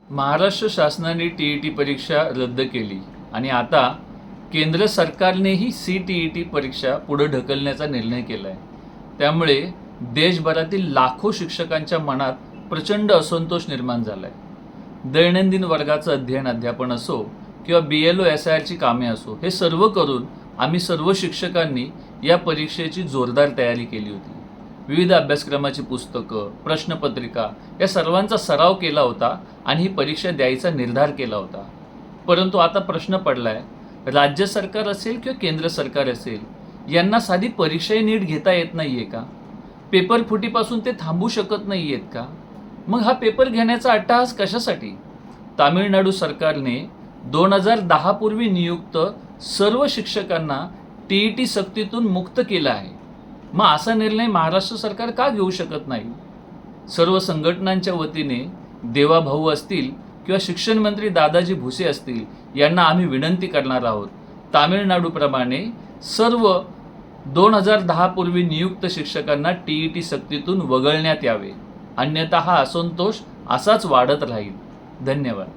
महाराष्ट्र शासनाने टी परीक्षा रद्द केली आणि आता केंद्र सरकारनेही CTET परीक्षा पुढे ढकलण्याचा निर्णय केला आहे. त्यामुळे देशभरातील लाखो शिक्षकांच्या मनात प्रचंड असंतोष निर्माण झाला आहे. दैनंदिन वर्गाचं अध्ययन अध्यापन असो किंवा BLO SIRची कामे असो, हे सर्व करून आम्ही सर्व शिक्षकांनी या परीक्षेची जोरदार तयारी केली होती. विविध अभ्यासक्रमाची पुस्तकं, प्रश्नपत्रिका या सर्वांचा सराव केला होता आणि ही परीक्षा द्यायचा निर्धार केला होता. परंतु आता प्रश्न पडलाय, राज्य सरकार असेल किंवा केंद्र सरकार असेल, यांना साधी परीक्षाही नीट घेता येत नाहीये का? पेपर फुटीपासून ते थांबू शकत नाहीयेत का? मग हा पेपर घेण्याचा अट्टहास कशासाठी? तामिळनाडू सरकारने 2010 पूर्वी नियुक्त सर्व शिक्षकांना TET सक्तीतून मुक्त केला आहे. मग असा निर्णय महाराष्ट्र सरकार का घेऊ शकत नाही? सर्व संघटनांच्या वतीने देवाभाऊ असतील किंवा शिक्षण मंत्री दादाजी भुसे असतील, यांना आम्ही विनंती करणार आहोत, तामिळनाडूप्रमाणे सर्व 2010 पूर्वी नियुक्त शिक्षकांना TET सक्तीतून वगळण्यात यावे. अन्यथा हा असंतोष असाच वाढत राहील. धन्यवाद.